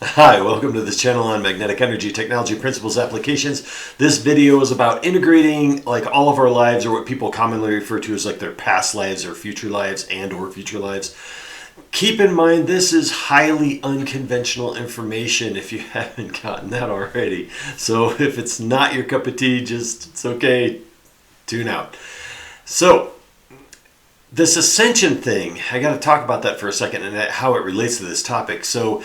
Hi, welcome to this channel on magnetic energy technology principles applications. This video is about integrating like all of our lives, or what people commonly refer to as like their past lives or future lives or future lives. Keep in mind this is highly unconventional information if you haven't gotten that already. So if it's not your cup of tea, it's okay, tune out. So this ascension thing, I got to talk about that for a second and how it relates to this topic. So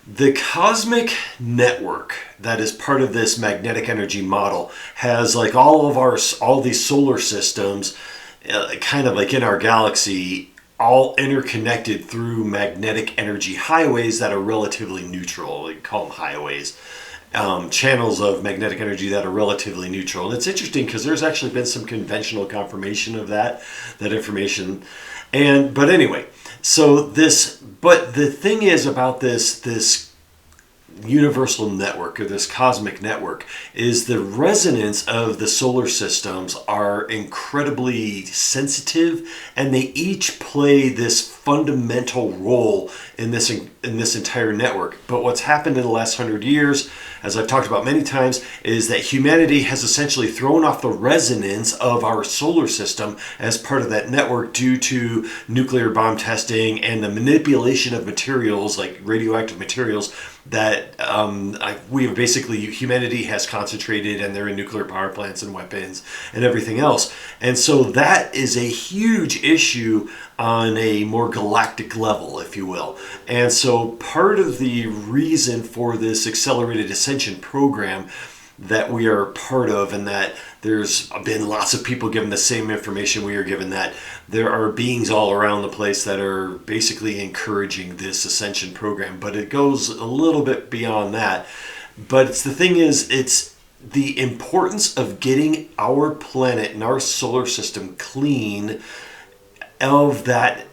the cosmic network that is part of this magnetic energy model has like all these solar systems, kind of like in our galaxy, all interconnected through magnetic energy highways that are relatively neutral. We call them highways. Channels of magnetic energy that are relatively neutral. And it's interesting because there's actually been some conventional confirmation of that information. But anyway, but the thing is about this universal network, or this cosmic network, is the resonance of the solar systems are incredibly sensitive, and they each play this fundamental role in this entire network. But what's happened in the last 100 years, as I've talked about many times, is that humanity has essentially thrown off the resonance of our solar system as part of that network due to nuclear bomb testing and the manipulation of materials like radioactive materials that humanity has concentrated, and they're in nuclear power plants and weapons and everything else. And so that is a huge issue on a more galactic level, if you will. And so part of the reason for this accelerated ascension program that we are part of, and that there's been lots of people given the same information we are given, that there are beings all around the place that are basically encouraging this ascension program. But it goes a little bit beyond that. But it's the importance of getting our planet and our solar system clean of that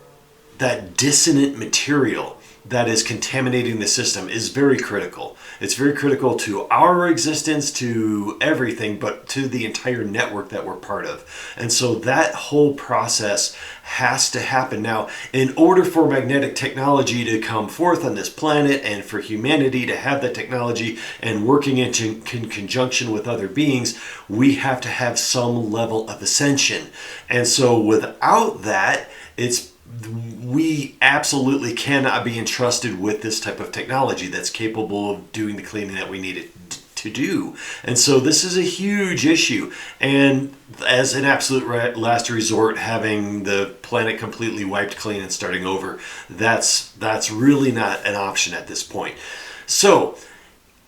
dissonant material that is contaminating the system is very critical. It's very critical to our existence, to everything, but to the entire network that we're part of. And so that whole process has to happen. Now, in order for magnetic technology to come forth on this planet, and for humanity to have that technology and working in conjunction with other beings, we have to have some level of ascension. And so without that, we absolutely cannot be entrusted with this type of technology that's capable of doing the cleaning that we need it to do. And so this is a huge issue. And as an absolute last resort, having the planet completely wiped clean and starting over, that's really not an option at this point. So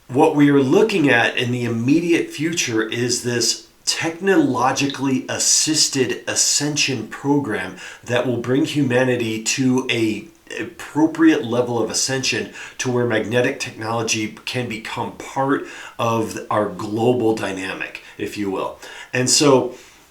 what we are looking at in the immediate future is this technologically assisted ascension program that will bring humanity to a appropriate level of ascension, to where magnetic technology can become part of our global dynamic, if you will. And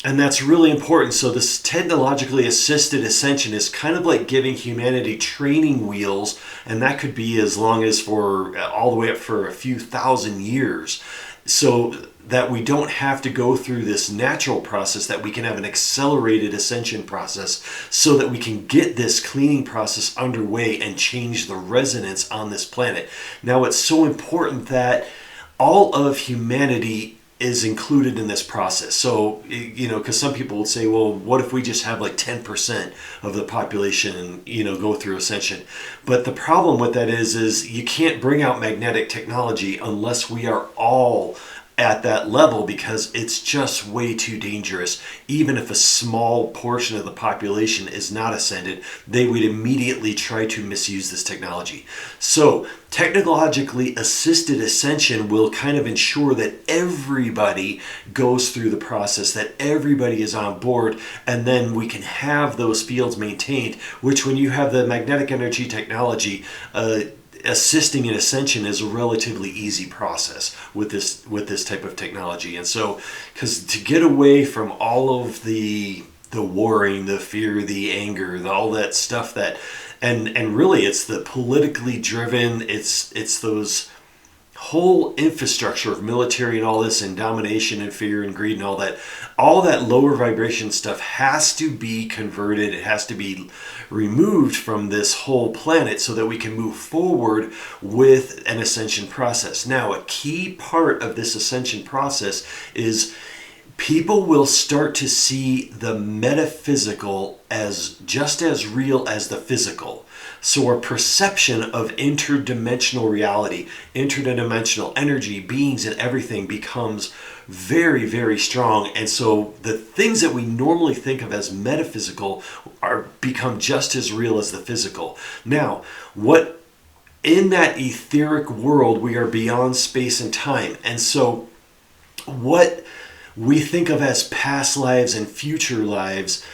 that's really important. So this technologically assisted ascension is kind of like giving humanity training wheels, and that could be as long as for all the way up for a few thousand years, so that we don't have to go through this natural process, that we can have an accelerated ascension process, so that we can get this cleaning process underway and change the resonance on this planet. Now, it's so important that all of humanity is included in this process. So, because some people would say, well, what if we just have like 10% of the population, go through ascension? But the problem with that is you can't bring out magnetic technology unless we are all at that level, because it's just way too dangerous. Even if a small portion of the population is not ascended, they would immediately try to misuse this technology. So technologically assisted ascension will kind of ensure that everybody goes through the process, that everybody is on board, and then we can have those fields maintained, which, when you have the magnetic energy technology, assisting in ascension is a relatively easy process with this type of technology. And so, because to get away from all of the worrying, the fear, the anger, all that stuff and really it's the politically driven, it's those whole infrastructure of military and all this and domination and fear and greed and all that lower vibration stuff has to be converted. It has to be removed from this whole planet so that we can move forward with an ascension process. Now, a key part of this ascension process is people will start to see the metaphysical as just as real as the physical. So our perception of interdimensional reality, interdimensional energy, beings, and everything becomes very, very strong. And so the things that we normally think of as metaphysical become just as real as the physical. Now, in that etheric world, we are beyond space and time. And so what we think of as past lives and future lives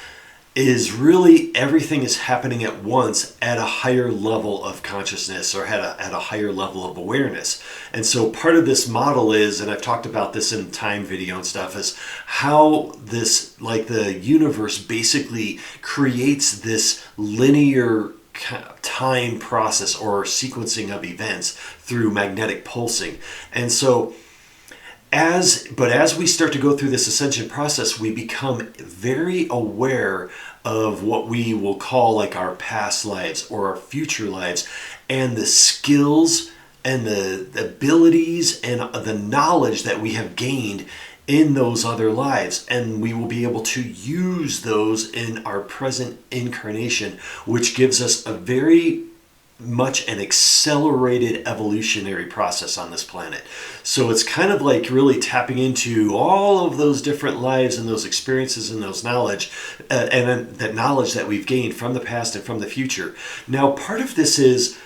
is really everything is happening at once at a higher level of consciousness or at a higher level of awareness. And so part of this model is, and I've talked about this in time video and stuff, is how this, like the universe basically creates this linear time process or sequencing of events through magnetic pulsing. And so as we start to go through this ascension process, we become very aware of what we will call like our past lives or our future lives, and the skills and the abilities and the knowledge that we have gained in those other lives. And we will be able to use those in our present incarnation, which gives us a very much an accelerated evolutionary process on this planet. So it's kind of like really tapping into all of those different lives and those experiences and those knowledge and then that knowledge that we've gained from the past and from the future. Now, part of this is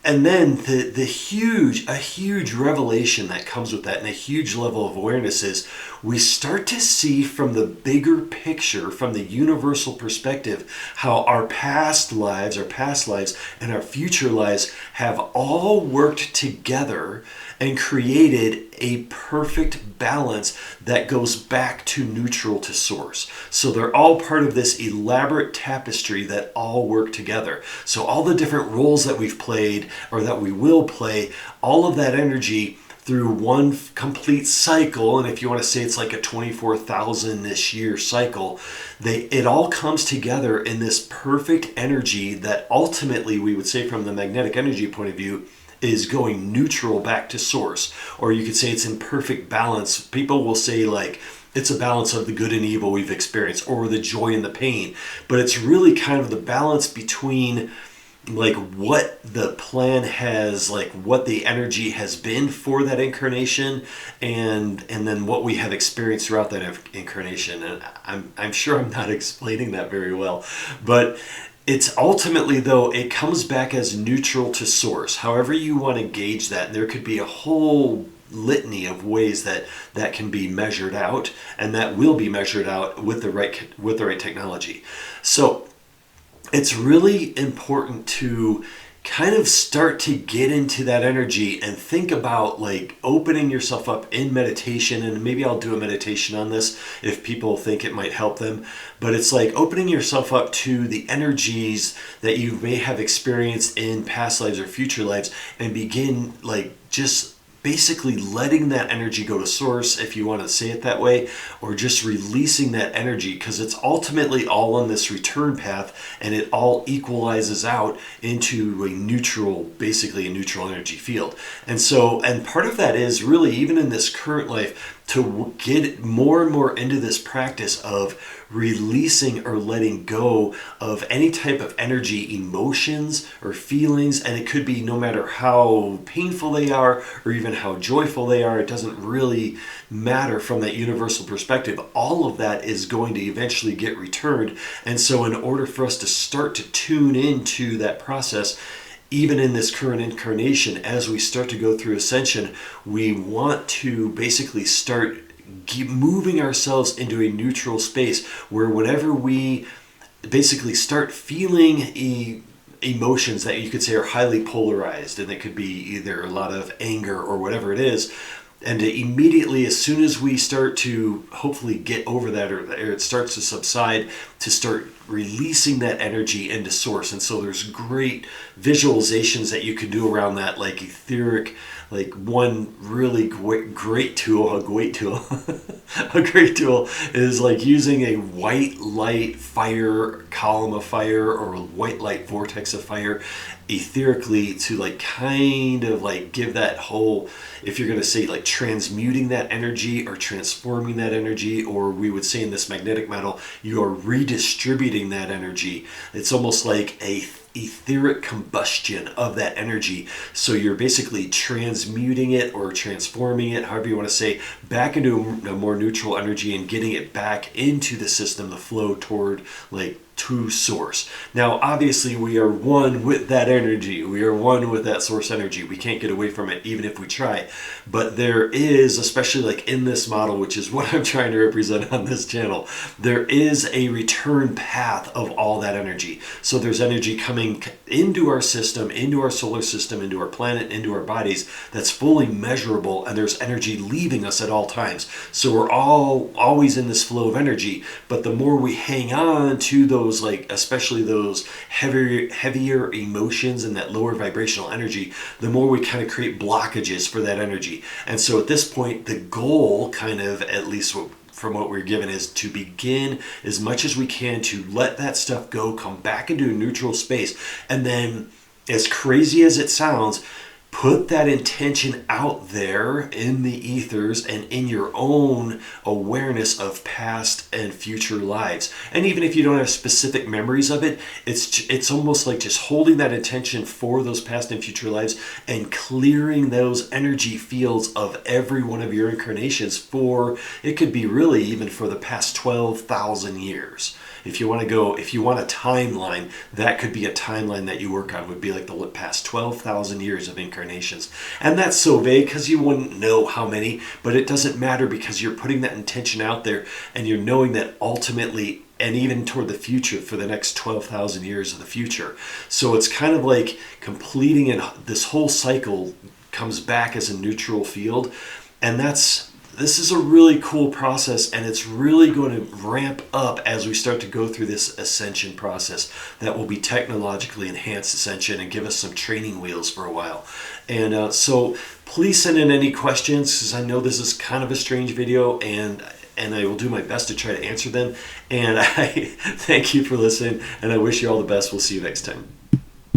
and then a huge revelation that comes with that and a huge level of awareness is we start to see from the bigger picture, from the universal perspective, how our past lives and our future lives have all worked together and created a perfect balance that goes back to neutral, to source. So they're all part of this elaborate tapestry that all work together. So all the different roles that we've played or that we will play, all of that energy through one complete cycle, and if you want to say it's like a 24,000-ish year cycle, it all comes together in this perfect energy that ultimately we would say from the magnetic energy point of view is going neutral back to source. Or you could say it's in perfect balance. People will say like it's a balance of the good and evil we've experienced or the joy and the pain, but it's really kind of the balance between like what the plan has, like what the energy has been for that incarnation, and then what we have experienced throughout that incarnation. And I'm sure I'm not explaining that very well, but it's ultimately, though, it comes back as neutral to source. However you want to gauge that, and there could be a whole litany of ways that can be measured out, and that will be measured out with the right technology. So it's really important to kind of start to get into that energy and think about like opening yourself up in meditation. And maybe I'll do a meditation on this if people think it might help them. But it's like opening yourself up to the energies that you may have experienced in past lives or future lives, and begin like just basically letting that energy go to source, if you want to say it that way, or just releasing that energy, because it's ultimately all on this return path, and it all equalizes out into basically a neutral energy field. And part of that is really, even in this current life, to get more and more into this practice of releasing or letting go of any type of energy, emotions or feelings. And it could be no matter how painful they are or even how joyful they are, it doesn't really matter from that universal perspective. All of that is going to eventually get returned. And so in order for us to start to tune into that process, even in this current incarnation, as we start to go through ascension, we want to basically start moving ourselves into a neutral space where whenever we basically start feeling emotions that you could say are highly polarized, and it could be either a lot of anger or whatever it is, and to immediately, as soon as we start to hopefully get over that, or it starts to subside, to start releasing that energy into source. And so there's great visualizations that you can do around that, like etheric, like one really great tool, a great tool, a great tool is like using a white light fire, column of fire, or a white light vortex of fire etherically to like kind of like give that whole, if you're going to say like transmuting that energy or transforming that energy, or we would say in this magnetic model, you are redistributing that energy. It's almost like a etheric combustion of that energy. So you're basically transmuting it or transforming it, however you want to say, back into a more neutral energy and getting it back into the system to flow toward like to source. Now, obviously, we are one with that energy. We are one with that source energy. We can't get away from it even if we try. But there is, especially like in this model, which is what I'm trying to represent on this channel, there is a return path of all that energy. So there's energy coming into our system, into our solar system, into our planet, into our bodies that's fully measurable, and there's energy leaving us at all times. So we're all always in this flow of energy, but the more we hang on to those, like especially those heavier emotions and that lower vibrational energy, the more we kind of create blockages for that energy. And so at this point, the goal, kind of, at least from what we're given, is to begin as much as we can to let that stuff go, come back into a neutral space, and then, as crazy as it sounds, put that intention out there in the ethers and in your own awareness of past and future lives. And even if you don't have specific memories of it, it's almost like just holding that intention for those past and future lives and clearing those energy fields of every one of your incarnations for, it could be really even for the past 12,000 years. If you want to go, if you want a timeline, that could be a timeline that you work on, would be like the past 12,000 years of incarnations. And that's so vague because you wouldn't know how many, but it doesn't matter because you're putting that intention out there and you're knowing that ultimately, and even toward the future, for the next 12,000 years of the future. So it's kind of like completing it, this whole cycle comes back as a neutral field. And this is a really cool process, and it's really going to ramp up as we start to go through this ascension process that will be technologically enhanced ascension and give us some training wheels for a while. And so please send in any questions, because I know this is kind of a strange video, and I will do my best to try to answer them. And I thank you for listening, and I wish you all the best. We'll see you next time.